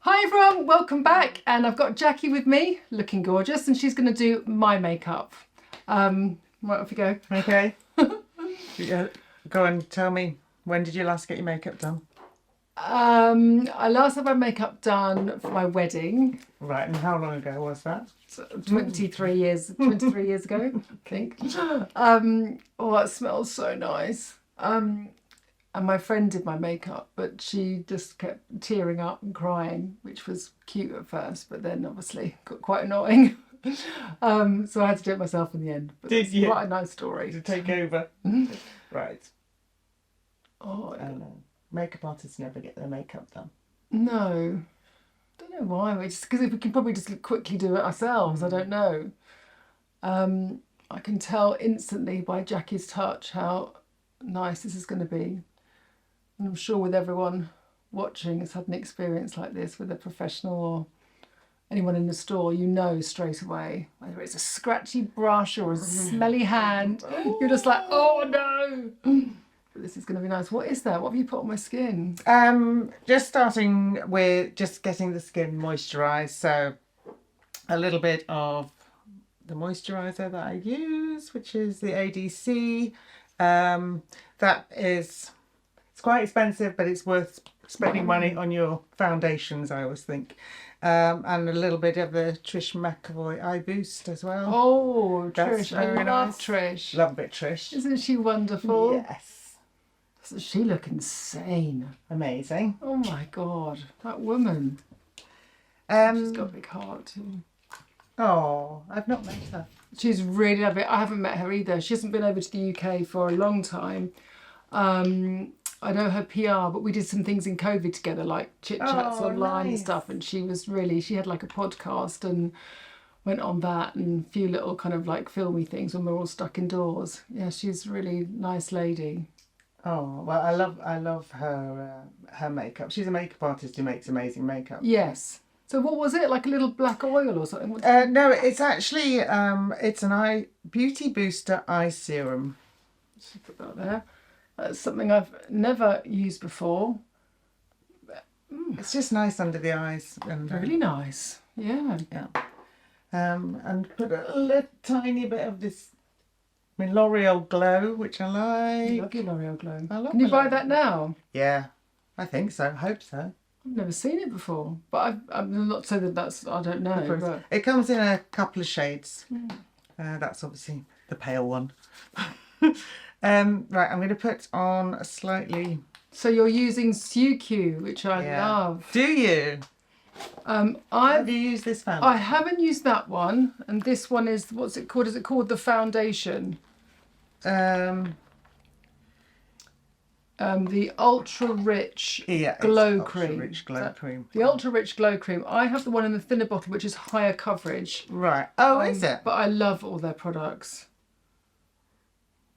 Hi everyone, welcome back, and I've got Jackie with me, looking gorgeous, and she's going to do my makeup. Right, off you go. Okay. Go and tell me, when did you last get your makeup done? I last had my makeup done for my wedding. Right, and how long ago was that? 23 years ago, I think. Oh, it smells so nice. And my friend did my makeup, but she just kept tearing up and crying, which was cute at first, but then obviously got quite annoying. So I had to do it myself in the end. But Did you? Quite a nice story. To take over. Right. Oh, I know. Makeup artists never get their makeup done. no. Don't know why. It's because we can probably just quickly do it ourselves. I don't know. I can tell instantly by Jackie's touch how nice this is going to be. And I'm sure with everyone watching has had an experience like this with a professional or anyone in the store, you know straight away whether it's a scratchy brush or a smelly hand. You're just like, oh no. But this is going to be nice. What is that? What have you put on my skin? Just starting with just getting the skin moisturised. So a little bit of the moisturiser that I use, which is the ADC. That is... It's quite expensive, but it's worth spending money on your foundations, I always think. And a little bit of the Trish McAvoy Eye Boost as well. Oh, That's Trish. I very love nice. Trish. Love a bit Trish. Isn't she wonderful? Yes. Doesn't she look insane? Amazing. Oh my God, that woman. She's got a big heart too. Oh, I've not met her. She's really lovely. I haven't met her either. She hasn't been over to the UK for a long time. I know her PR, but we did some things in COVID together, like chit chats online and stuff. And she had like a podcast and went on that and a few little kind of like filmy things when we're all stuck indoors. Yeah, she's a really nice lady. Oh, well, I love her her makeup. She's a makeup artist who makes amazing makeup. Yes. So what was it? Like a little black oil or something? No, it's actually it's an beauty booster eye serum. Just put that there. That's something I've never used before. It's just nice under the eyes and Really nice. Yeah. yeah. And put a little tiny bit of this L'Oreal Glow, which I like. Love your L'Oreal Glow. I love Can you my buy L'Oreal. that now? Yeah, I think so. Hope so. I've never seen it before, but I'm not saying that that's, I don't know. But It comes in a couple of shades. That's obviously the pale one. Right, I'm going to put on a slightly... so you're using Suq, which I love. Do you? Have you used this foundation? I haven't used that one, and this one is, what's it called? Is it called the foundation? The Ultra Rich Glow Cream. Ultra Rich Glow Cream. The Ultra Rich Glow Cream. I have the one in the thinner bottle, which is higher coverage. Right. Oh, is it? But I love all their products.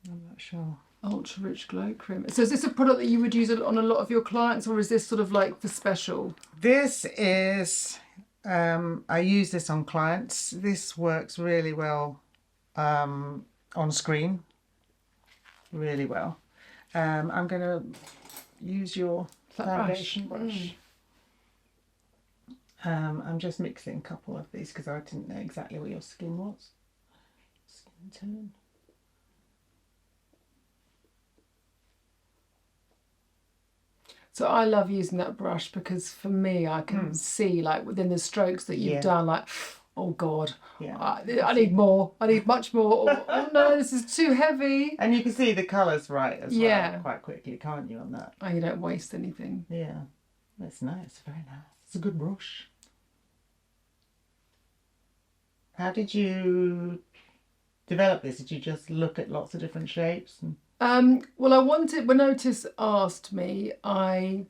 I'm not sure. Ultra Rich Glow Cream. So is this a product that you would use on a lot of your clients, or is this sort of like for special? This is... I use this on clients. This works really well on screen. Really well. I'm going to use your foundation brush. I'm just mixing a couple of these because I didn't know exactly what your skin was. Skin tone. So I love using that brush because for me, I can see like within the strokes that you've done, like, oh God, I need more. I need much more. Or, oh no, this is too heavy. And you can see the colours right as well quite quickly, can't you, on that? Oh, you don't waste anything. Yeah, that's nice, very nice. It's a good brush. How did you develop this? Did you just look at lots of different shapes? Well, I wanted, when Otis asked me, I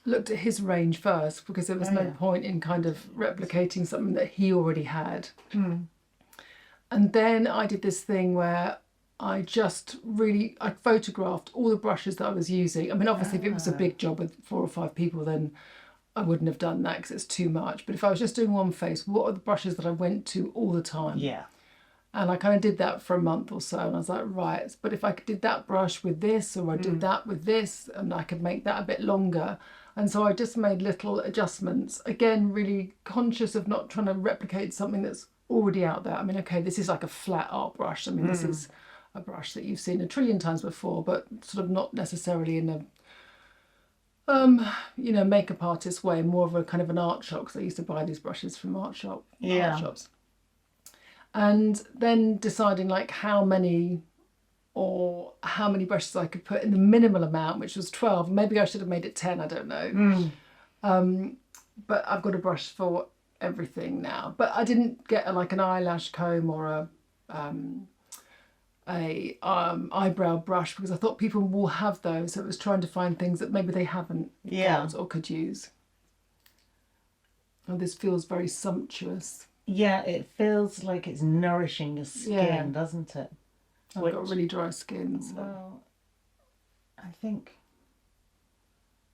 looked at his range first because there was no point in kind of replicating something that he already had. And then I did this thing where I photographed all the brushes that I was using. I mean, obviously, if it was a big job with 4 or 5 people, then I wouldn't have done that because it's too much. But if I was just doing one face, what are the brushes that I went to all the time? Yeah. And I kind of did that for a month or so, and I was like, right, but if I did that brush with this, or I did that with this, and I could make that a bit longer, And so I just made little adjustments. Again, really conscious of not trying to replicate something that's already out there. I mean, okay, this is like a flat art brush. I mean, this is a brush that you've seen a trillion times before, but sort of not necessarily in a makeup artist way, more of a kind of an art shop, because I used to buy these brushes from art shops. And then deciding like how many brushes I could put in the minimal amount, which was 12. Maybe I should have made it 10, I don't know. But I've got a brush for everything now. But I didn't get an eyelash comb or a eyebrow brush, because I thought people will have those. So it was trying to find things that maybe they haven't got or could use. Oh, this feels very sumptuous. Yeah, it feels like it's nourishing your skin, doesn't it? I've got really dry skin. So. Well, I think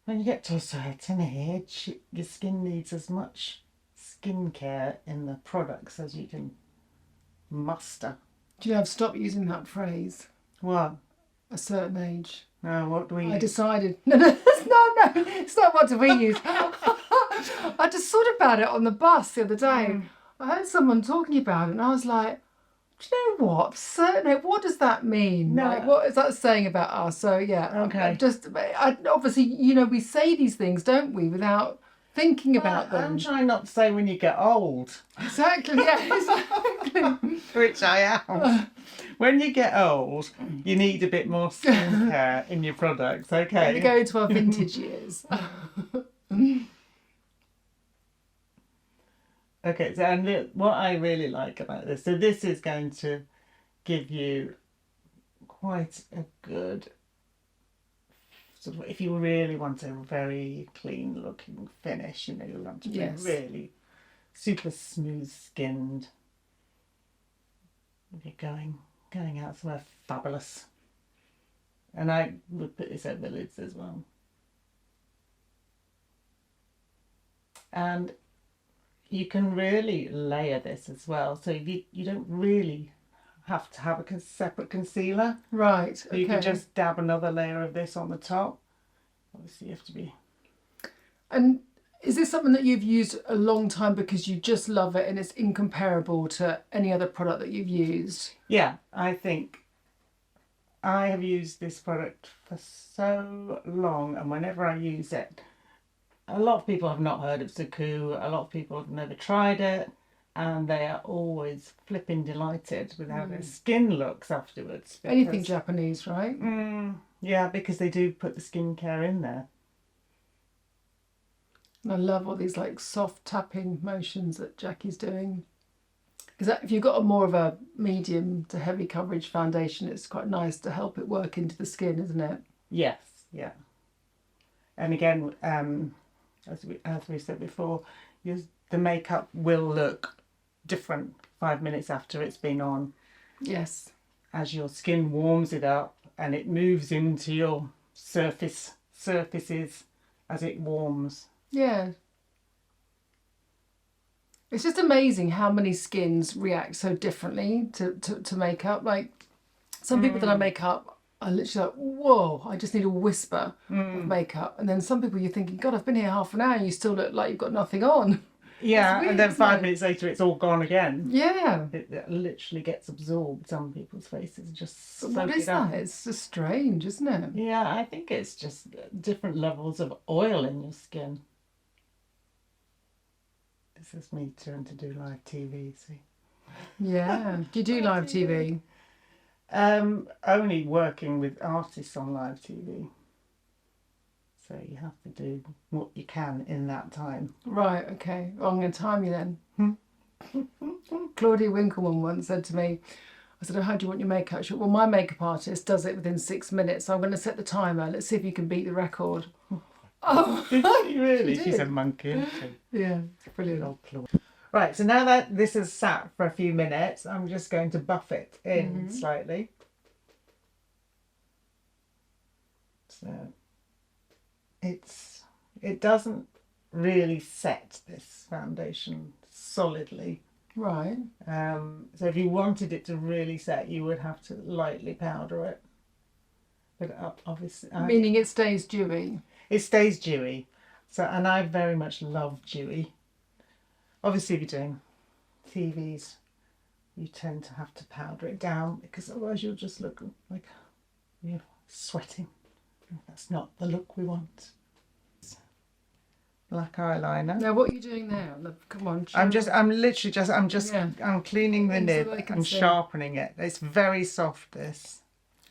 when you get to a certain age, your skin needs as much skincare in the products as you can muster. Do you know, I've stopped using that phrase. What? A certain age. No, what do we... I decided... No, it's not what do we use. I just thought about it on the bus the other day. I heard someone talking about it and I was like, do you know what? Certain age, what does that mean? No. Like, what is that saying about us? So, yeah. Okay. Obviously, we say these things, don't we, without thinking about them. I'm trying not to say when you get old. Exactly, yeah, exactly. Which I am. When you get old, you need a bit more skincare in your products, okay? When we go into our vintage years. Okay, so and look, what I really like about this, so this is going to give you quite a good, sort of, if you really want a very clean looking finish, you want to be really super smooth skinned. You're going out somewhere fabulous. And I would put this over the lids as well. And you can really layer this as well. So you don't really have to have a separate concealer. Right, okay. You can just dab another layer of this on the top. Obviously you have to be... And is this something that you've used a long time because you just love it and it's incomparable to any other product that you've used? Yeah, I think I have used this product for so long, and whenever I use it, a lot of people have not heard of Saku, a lot of people have never tried it, and they are always flipping delighted with how their skin looks afterwards. Because, anything Japanese, right? Yeah, because they do put the skincare in there. And I love all these like soft tapping motions that Jackie's doing. Because if you've got a more of a medium to heavy coverage foundation, it's quite nice to help it work into the skin, isn't it? Yes, yeah. And again, as we said before, the makeup will look different 5 minutes after it's been on. Yes. As your skin warms it up and it moves into your surfaces as it warms. Yeah. It's just amazing how many skins react so differently to makeup. Like some people that I make up are literally like, whoa, I just need a whisper of makeup. And then some people you're thinking, God, I've been here half an hour and you still look like you've got nothing on. Yeah, weird, and then 5 it? minutes later it's all gone again. Yeah. It literally gets absorbed. Some people's faces just soak What is it up. that? It's just strange, isn't it? Yeah, I think it's just different levels of oil in your skin. This is me trying to do live TV, see? Yeah. Do you do live TV? Only working with artists on live TV. So you have to do what you can in that time. Right, okay. Well, I'm going to time you then. Claudia Winkleman once said to me, I said, oh, how do you want your makeup? She went, well, my makeup artist does it within 6 minutes, so I'm going to set the timer. Let's see if you can beat the record. Oh, Did she really? She She's a did. monkey, isn't she? Yeah, brilliant. Oh, Claudia. Right, so now that this has sat for a few minutes, I'm just going to buff it in slightly. So it doesn't really set this foundation solidly. Right. So if you wanted it to really set, you would have to lightly powder it. But obviously, Meaning it stays dewy. it stays dewy. So, and I very much love dewy. Obviously, if you're doing TVs, you tend to have to powder it down because otherwise you'll just look like you're sweating. That's not the look we want. Black eyeliner. Now, what are you doing now? Come on. I'm literally just, Yeah. I'm cleaning the So nib that I can and see. sharpening it. It's very soft, this.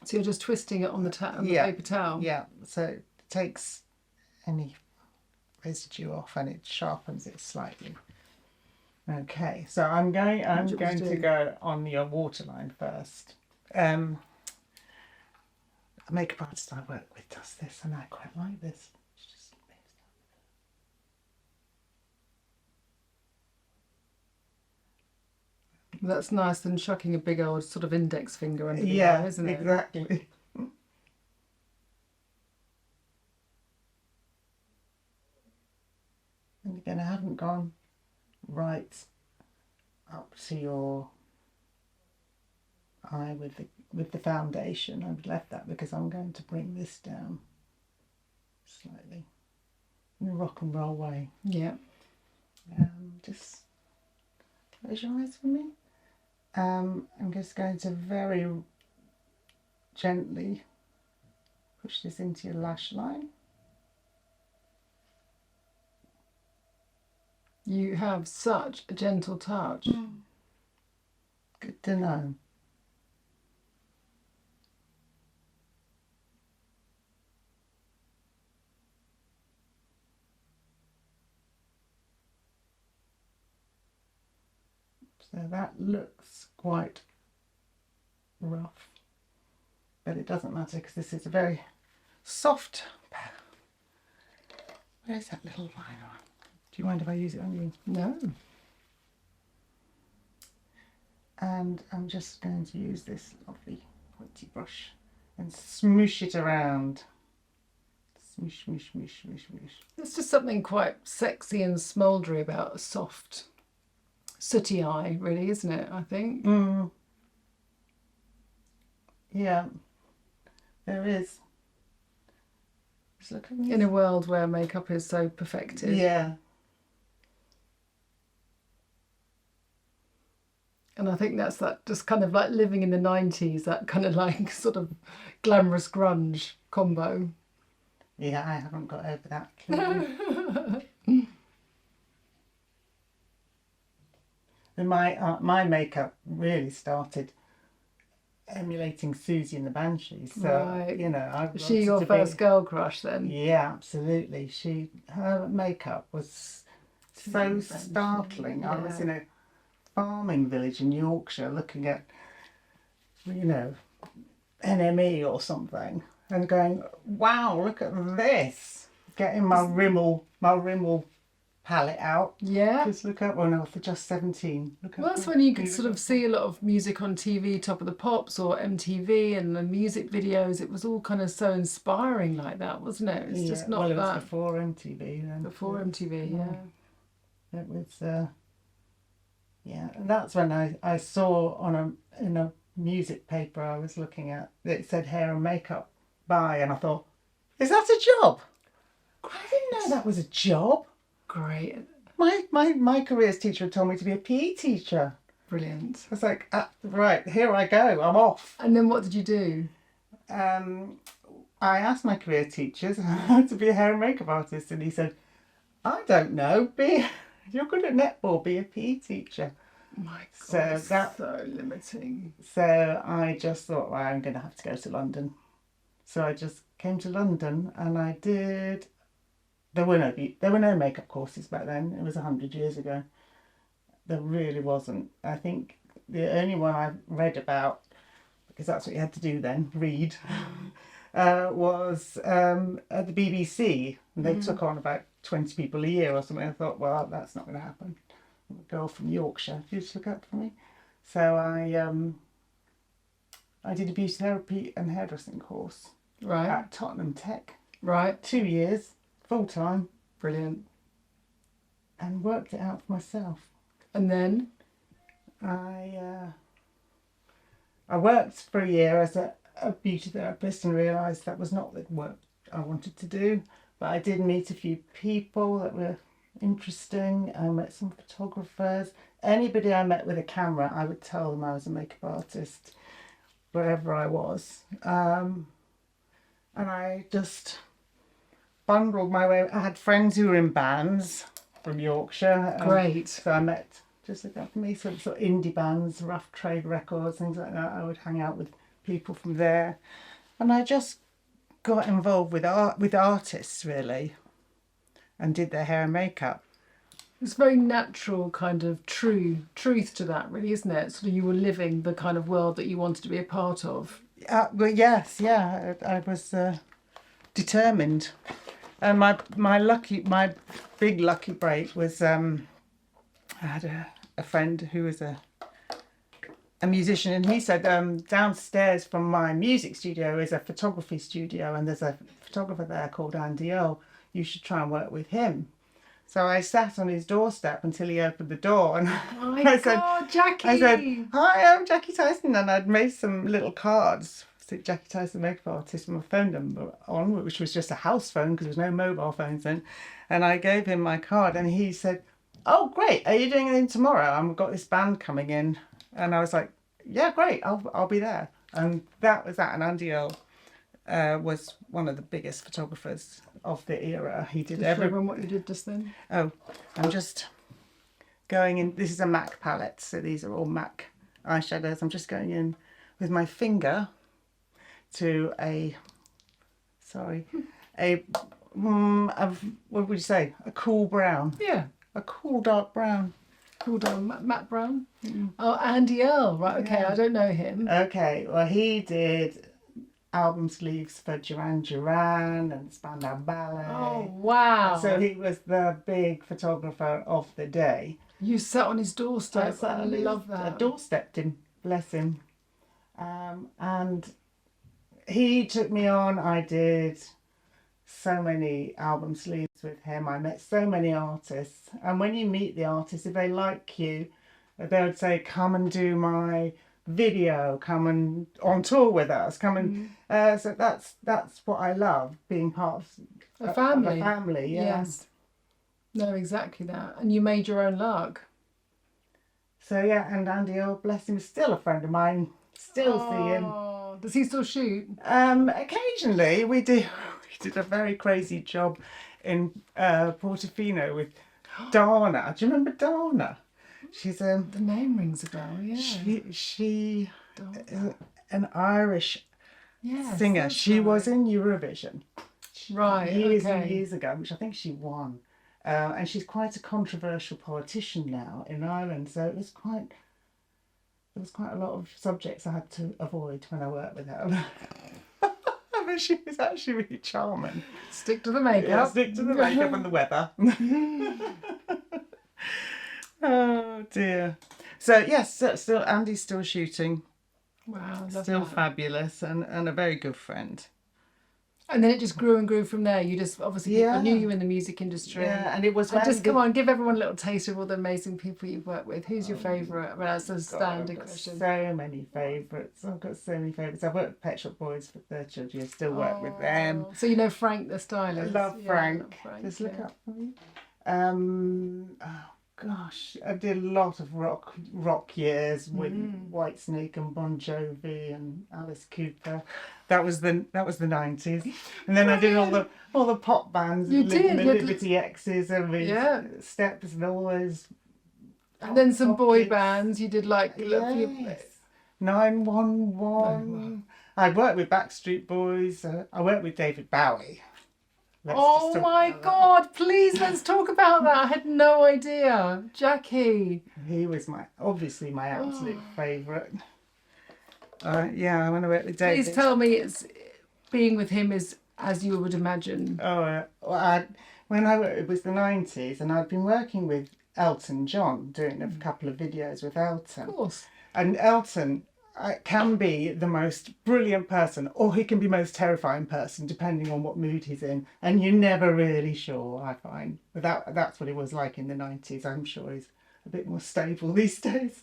So you're just twisting it on the paper towel? Yeah, so it takes any residue off and it sharpens it slightly. Okay, so I'm going to go on your waterline first. A makeup artist I work with does this and I quite like this. That's nice than chucking a big old sort of index finger under the eye, isn't it? Exactly. And again, I haven't gone right up to your eye with the foundation. I've left that because I'm going to bring this down slightly in a rock and roll way. Yeah. Just close your eyes for me. I'm just going to very gently push this into your lash line. You have such a gentle touch. Good to know. So that looks quite rough, but it doesn't matter because this is a very soft. Where's that little liner? Do you mind if I use it on you? No. And I'm just going to use this lovely pointy brush and smoosh it around. Smoosh, smoosh, smoosh, smoosh, smoosh. There's just something quite sexy and smouldery about a soft, sooty eye, really, isn't it? I think. Yeah, there is. Just look at this. In a world where makeup is so perfected. Yeah. And I think that's that just kind of like living in the 90s, that kind of like sort of glamorous grunge combo. Yeah, I haven't got over that. Clearly. And my makeup really started emulating Susie and the Banshees. So, Right. you know, I Was she your first girl crush then? Yeah, absolutely. Her makeup was so startling. I was in a farming village in Yorkshire looking at, you know, NME or something and going, wow, look at this. Getting my Rimmel palette out. Yeah. Just look up, oh no, for just 17. Look Well, that's when you could sort of see a lot of music on TV, Top of the Pops or MTV, and the music videos. It was all kind of so inspiring like that, wasn't it? It's just not well, it that. was before MTV then. Before MTV, yeah. It was, yeah, and that's when I saw in a music paper I was looking at, it said hair and makeup by, and I thought, is that a job? I didn't know that was a job. Great. My careers teacher had told me to be a PE teacher. Brilliant. I was like, right, here I go, I'm off. And then what did you do? I asked my career teachers how to be a hair and makeup artist, and he said, I don't know, you're good at netball, be a PE teacher. My God, So that's so limiting. So I just thought, well, I'm going to have to go to London. So I just came to London and I did. There were no makeup courses back then. It was 100 years ago. There really wasn't. I think the only one I read about, because that's what you had to do then, read, was at the BBC. And they took on about 20 people a year or something. I thought, well, that's not going to happen. I'm a girl from Yorkshire. Could you just look up for me? So I did a beauty therapy and hairdressing course Right. at Tottenham Tech. Right. 2 years, full time, Brilliant. and worked it out for myself. And then? I worked for a year as a beauty therapist and realised that was not the work I wanted to do. But I did meet a few people that were interesting. I met some photographers. Anybody I met with a camera, I would tell them I was a makeup artist, wherever I was. And I just bundled my way. I had friends who were in bands from Yorkshire. Great. So I met, just look up for me, sort of indie bands, Rough Trade Records, things like that. I would hang out with people from there. And I just got involved with artists, really, and did their hair and makeup. It's very natural kind of truth to that, really, isn't it? Sort of you were living the kind of world that you wanted to be a part of. Well, yes, yeah, I was determined. And my big lucky break was I had a friend who was a musician, and he said downstairs from my music studio is a photography studio, and there's a photographer there called Andy O. You should try and work with him. So I sat on his doorstep until he opened the door, and Oh my God, Jackie! I said, "Hi, I'm Jackie Tyson," and I'd made some little cards. Jackie Tyson, makeup artist, with my phone number on, which was just a house phone because there was no mobile phones then. And I gave him my card, and he said, "Oh, great! Are you doing anything tomorrow? I've got this band coming in." And I was like, "Yeah, great! I'll be there." And that was that. And Andy O was one of the biggest photographers of the era. He did everyone what you did just then. Oh, I'm just going in. This is a MAC palette, so these are all MAC eyeshadows. I'm just going in with my finger to what would you say? A cool brown. Yeah. A cool dark brown. Cool dark matte brown. Mm. Oh, Andy Earl. Right. Okay. Yeah. I don't know him. Okay. Well, he did album sleeves for Duran Duran and Spandau Ballet. Oh, wow. So he was the big photographer of the day. You sat on his doorstep. I love that. I doorstepped him, bless him. And he took me on. I did so many album sleeves with him. I met so many artists. And when you meet the artists, if they like you, they would say, "Come and do my video, come and on tour with us, come and..." So that's what I love, being part of a family. A family, yeah. Yes. No, exactly that. And you made your own luck. So yeah, and Andy, oh bless him, is still a friend of mine. Still see him. Does he still shoot? Occasionally we did a very crazy job in Portofino with Dana. Do you remember Dana? She's the name rings a bell. Yeah. She is an Irish singer. She was in Eurovision. Right. Years and years ago, which I think she won. And she's quite a controversial politician now in Ireland. So there was quite a lot of subjects I had to avoid when I worked with her. But she was actually really charming. Stick to the makeup. Yeah, stick to the makeup and the weather. Oh dear. So yes, still Andy's still shooting. Wow, still fabulous and a very good friend. And then it just grew and grew from there. You just obviously people knew you in the music industry. Yeah, and it was come on, give everyone a little taste of all the amazing people you've worked with. Who's your favourite? I mean, that's a standard question. So many favourites. I've got so many favourites. I've worked with Pet Shop Boys for 30 years. Still work with them. So you know Frank the stylist. I love Frank. Just look up for me. Oh gosh, I did a lot of rock years with Whitesnake and Bon Jovi and Alice Cooper. That was the 90s, and then I did all the pop bands. You did Liberty X's and Steps and all those. And then some boy bands. You did like 911. I worked with Backstreet Boys. I worked with David Bowie. Oh my God, please let's talk about that. I had no idea. Jackie. He was obviously my absolute favourite. I want to work with David. Please tell me being with him is as you would imagine. It was the 90s, and I'd been working with Elton John, doing a couple of videos with Elton. Of course. And Elton can be the most brilliant person, or he can be most terrifying person, depending on what mood he's in. And you're never really sure, I find. But that's what it was like in the 90s. I'm sure he's a bit more stable these days.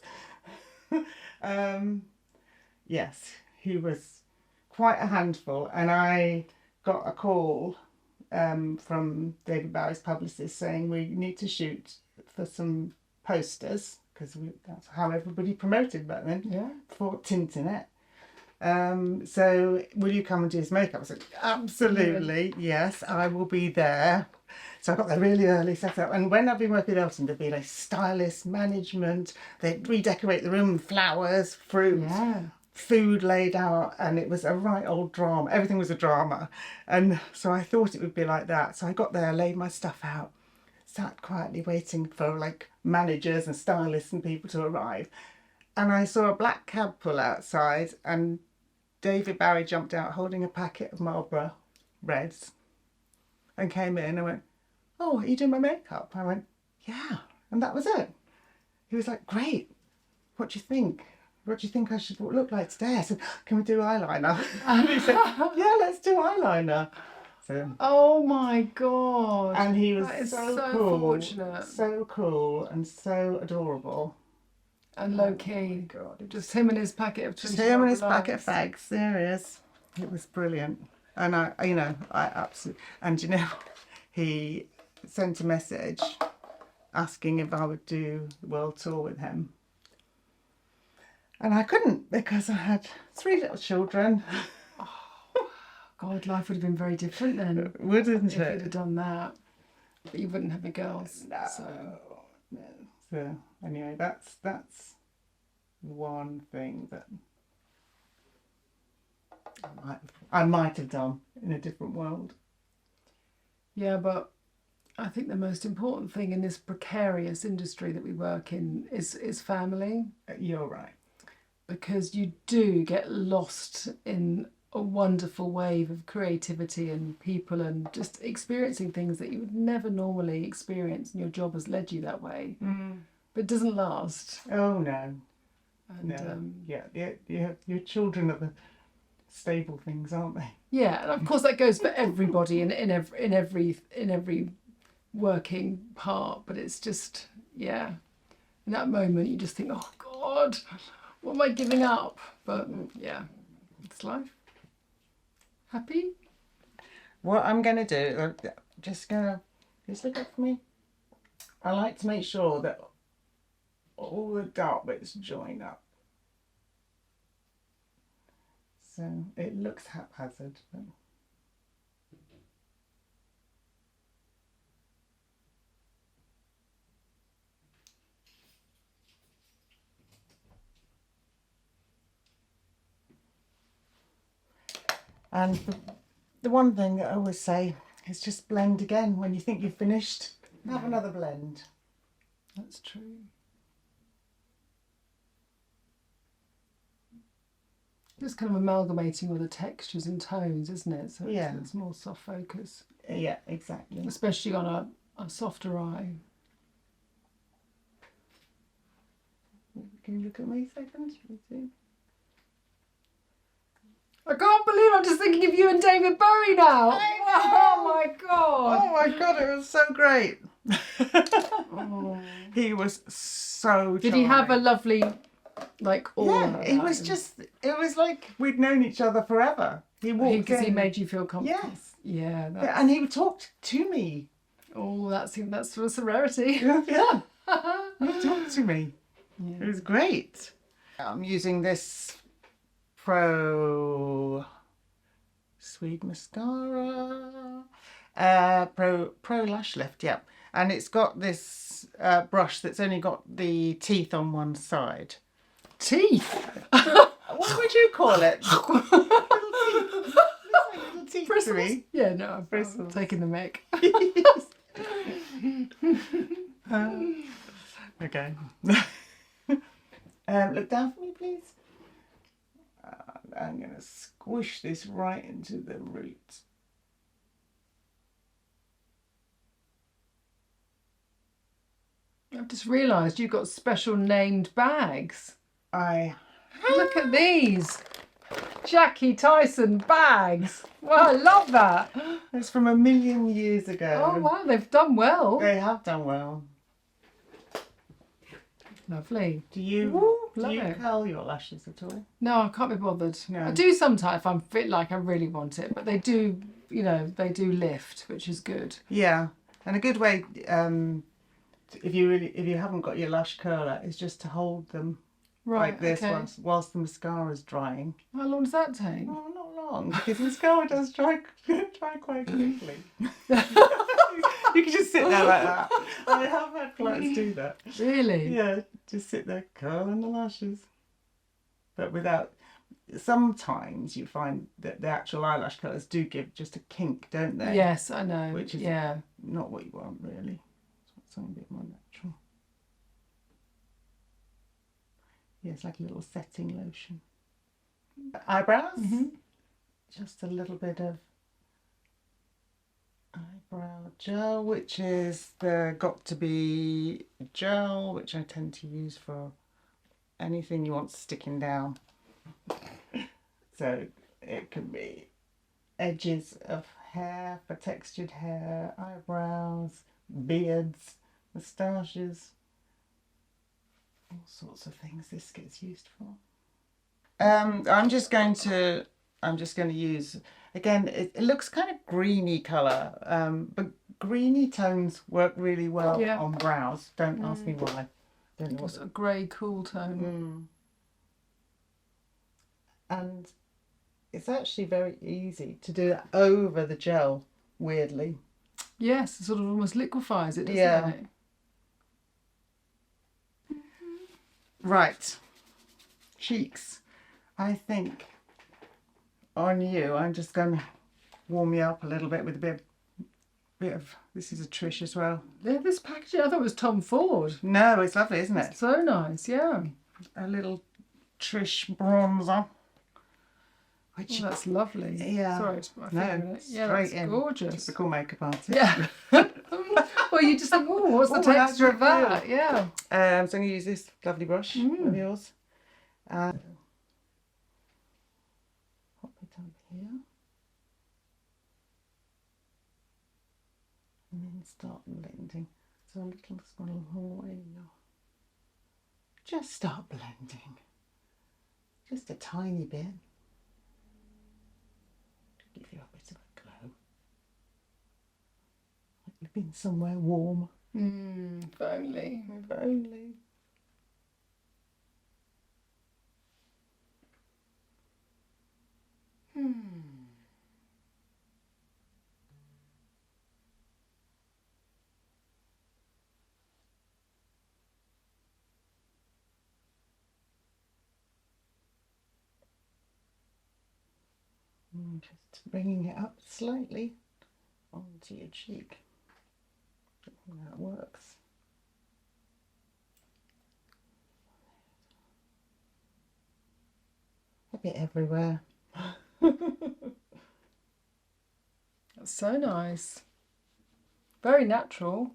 Yes, he was quite a handful. And I got a call from David Bowie's publicist saying we need to shoot for some posters, because that's how everybody promoted back then. Yeah. For Tintinet. So will you come and do his makeup? I said, absolutely, yes, I will be there. So I got there really early, set up, and when I've been working with Elton, there'd be like stylist, management, they'd redecorate the room, flowers, fruit, Yeah. food laid out, and it was a right old drama. Everything was a drama. And so I thought it would be like that. So I got there, laid my stuff out, sat quietly waiting for like managers and stylists and people to arrive. And I saw a black cab pull outside, and David Bowie jumped out holding a packet of Marlboro Reds and came in and went, "Oh, are you doing my makeup?" I went, "Yeah." And that was it. He was like, "Great. What do you think? What do you think I should look like today?" I said, "Can we do eyeliner?" And he said, "Yeah, let's do eyeliner." So, Oh my God. and he was That is so so cool. fortunate. So cool and so adorable. And low key. God, Just him and his packet of just 20 him and his Marlboro packet of Lights. fags. There he is. It was brilliant. And I absolutely, and you know, he sent a message asking if I would do the world tour with him. And I couldn't, because I had 3 little children. God, life would have been very different then Wouldn't if you'd it? have done that. But you wouldn't have your girls. No. So. No. So anyway, that's one thing that I might have done in a different world. Yeah, but I think the most important thing in this precarious industry that we work in is family. You're right. Because you do get lost in a wonderful wave of creativity and people and just experiencing things that you would never normally experience, and your job has led you that way. But it doesn't last. Oh no. And No. Your children are the stable things, aren't they? yeah, and of course that goes for everybody in every working part. But it's just, yeah, in that moment you just think, oh God, what am I giving up? But yeah, it's life. Happy? What I'm going to do, just look up for me. I like to make sure that all the dark bits join up. So it looks haphazard, but... And the one thing that I always say is just blend again. When you think you've finished, have another blend. That's true. Just kind of amalgamating all the textures and tones, isn't it? So it's more soft focus. Yeah, exactly. Especially on a softer eye. Can you look at me a second? I can't believe I'm just thinking of you and David Bowie now. Oh my God. Oh my God, it was so great. Oh. He was so Did he have a charming. lovely, like, aura? Yeah, he was just, it was like we'd known each other forever. He walked Because in. he made you feel comfortable. Yes. Yeah. Yeah, and he talked to me. Oh, that's for a rarity. Yeah. He talked to me. Yeah. It was great. I'm using this Pro Sweet Mascara. Pro Lash Lift, yeah. And it's got this brush that's only got the teeth on one side. Teeth? What would you call it? Little teeth to me. Yeah, no, I'm Bristles. taking the mic. Okay. Look down for me, please. I'm going to squish this right into the root. I've just realised you've got special named bags. Look at these. Jackie Tyson bags. Wow, I love that. It's from 1,000,000 years ago. Oh, wow, they've done well. They have done well. Lovely. Do you love it. curl your lashes at all? No, I can't be bothered. No. I do sometimes if I'm fit, like I really want it, but they do you know, they do lift, which is good. Yeah, and a good way, if you haven't got your lash curler, is just to hold them like this whilst the mascara's drying. How long does that take? Oh, not long, because mascara does dry quite quickly. You can just sit there like that. I have had clients do that. Really? Yeah, just sit there curling the lashes, but without. Sometimes you find that the actual eyelash curlers do give just a kink, don't they? Yes, I know. Which is not what you want, really. Something a bit more natural. Yeah, it's like a little setting lotion. Eyebrows. Just a little bit of eyebrow gel, which is the Got To Be gel, which I tend to use for anything you want sticking down. So it can be edges of hair for textured hair, eyebrows, beards, moustaches, all sorts of things this gets used for. I'm just going to use, again, it looks kind of greeny colour, but greeny tones work really well on brows. Don't ask me why. Don't know It's a grey cool tone. And it's actually very easy to do that over the gel, weirdly. Yes, it sort of almost liquefies it, doesn't it? Right. Cheeks. I think on you, I'm just going to warm you up a little bit with a bit of, this is a Trish as well. Yeah, this packaging, I thought it was Tom Ford. No, it's lovely, isn't it? It's so nice, yeah. A little Trish bronzer. Which, that's lovely. Yeah. Sorry, it's my favourite. Yeah, that's gorgeous. Typical makeup artist. Yeah. Well, you just think, oh, what's the texture of that? Yeah. So I'm going to use this lovely brush of yours. Pop it up here. And then start blending. So a little way now. Just start blending. Just a tiny bit. To give you a bit of a glow. Like you've been somewhere warm. If only. If only. Just bringing it up slightly onto your cheek. That works. A bit everywhere. That's so nice. Very natural.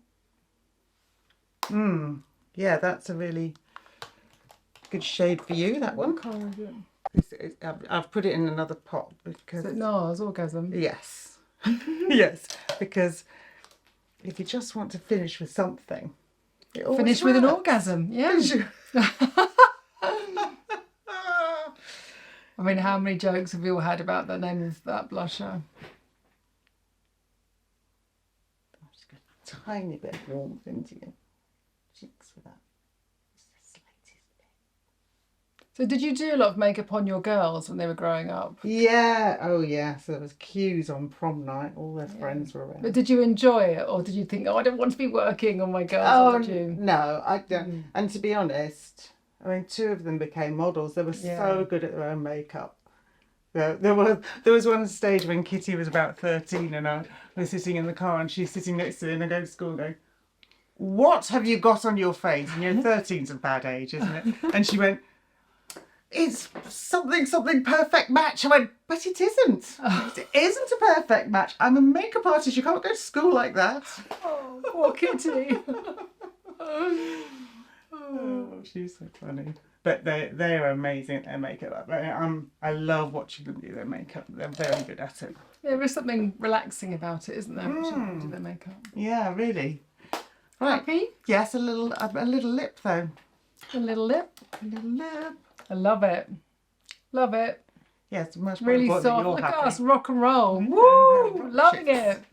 Yeah, that's a really good shade for you, that one. I've put it in another pot because... Is it NARS Orgasm? Yes. Yes, because if you just want to finish with something, it always finish works. with an orgasm, yeah. I mean, how many jokes have we all had about the name of that blusher? I'm just going to tiny bit of warmth into your cheeks with that. So did you do a lot of makeup on your girls when they were growing up? Yeah, oh yeah. So there was queues on prom night. All their friends were around. But did you enjoy it, or did you think, oh, I don't want to be working on my girls? No, I don't. And to be honest, I mean, 2 of them became models. They were so good at their own makeup. There was one stage when Kitty was about 13 and I was sitting in the car and she's sitting next to me and I go to school going, what have you got on your face? And 13's a bad age, isn't it? And she went, it's something perfect match. I went, but it isn't. It isn't a perfect match. I'm a makeup artist. You can't go to school like that. Oh, poor Kitty. Oh, she's so funny. But they're amazing at their makeup. I love watching them do their makeup. They're very good at it. Yeah, there is something relaxing about it, isn't there? Watching them do their makeup. Yeah, really. Right. Happy? Yes, a little lip though. A little lip. A little lip. I love it. Love it. Yeah, it's much more Really important that soft. you're Look at happy. us, rock and roll. Yeah, Woo! rock Loving chicks. it.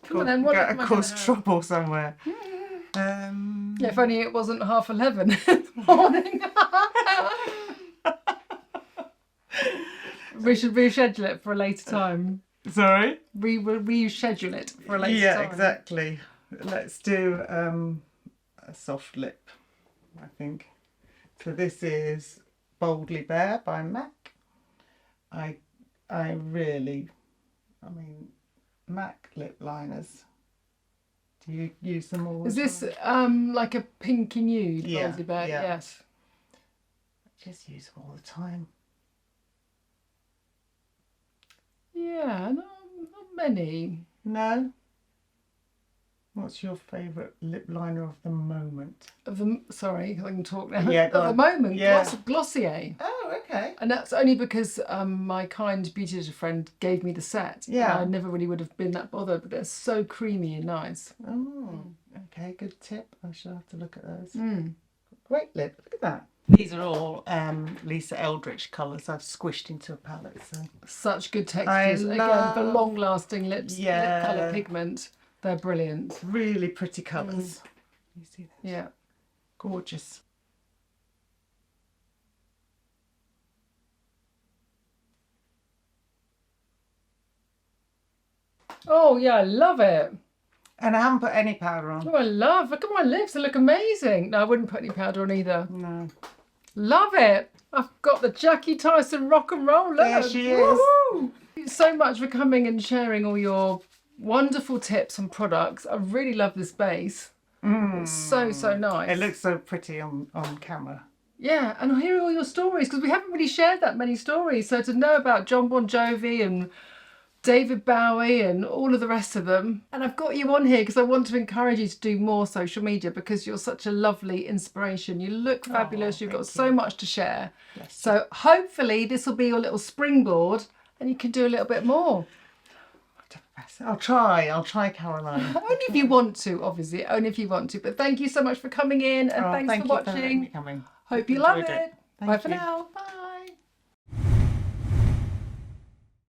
Come on then, what Gotta am I cause gonna have? trouble somewhere. Yeah, if only it wasn't 11:30 in the morning. We should reschedule it for a later time. Sorry? We will reschedule it for a later Yeah, time. exactly. Let's do a soft lip, I think. So this is Boldly Bare by MAC. I mean, MAC lip liners. Do you use them all? Is the this time? like a pinky nude? Yeah, Boldly Bare? yeah. Yes. I just use them all the time. Yeah, no, not many. No? What's your favourite lip liner of the moment? Sorry, I can talk now. Yeah, go At the on. moment, Yeah. Glossier. Oh, okay. And that's only because my kind beauty editor friend gave me the set. Yeah. And I never really would have been that bothered, but they're so creamy and nice. Oh, okay, good tip. I shall have to look at those. Mm. Great lip, look at that. These are all Lisa Eldridge colours I've squished into a palette. So Such good textures. Again, for long-lasting lips, Yeah. lip colour pigment, they're brilliant. really pretty colours. You see that? Yeah. Gorgeous. Oh, yeah, I love it. And I haven't put any powder on. Oh, look at my lips. They look amazing. No, I wouldn't put any powder on either. No. Love it. I've got the Jackie Tyson rock and roll. Look. There she is. Woohoo! Thank you so much for coming and sharing all your wonderful tips and products. I really love this base. It's so nice. It looks so pretty on camera. Yeah, and hearing all your stories, because we haven't really shared that many stories. So to know about John Bon Jovi and David Bowie and all of the rest of them. And I've got you on here because I want to encourage you to do more social media because you're such a lovely inspiration. You look fabulous. You've got so much to share. Yes. So hopefully this will be your little springboard and you can do a little bit more. I'll try, Caroline. Only if you want to, obviously. Only if you want to. But thank you so much for coming in and thanks thank for you for letting watching. me come in. Hope you love Enjoyed it. it. Bye Thank for you. now. Bye.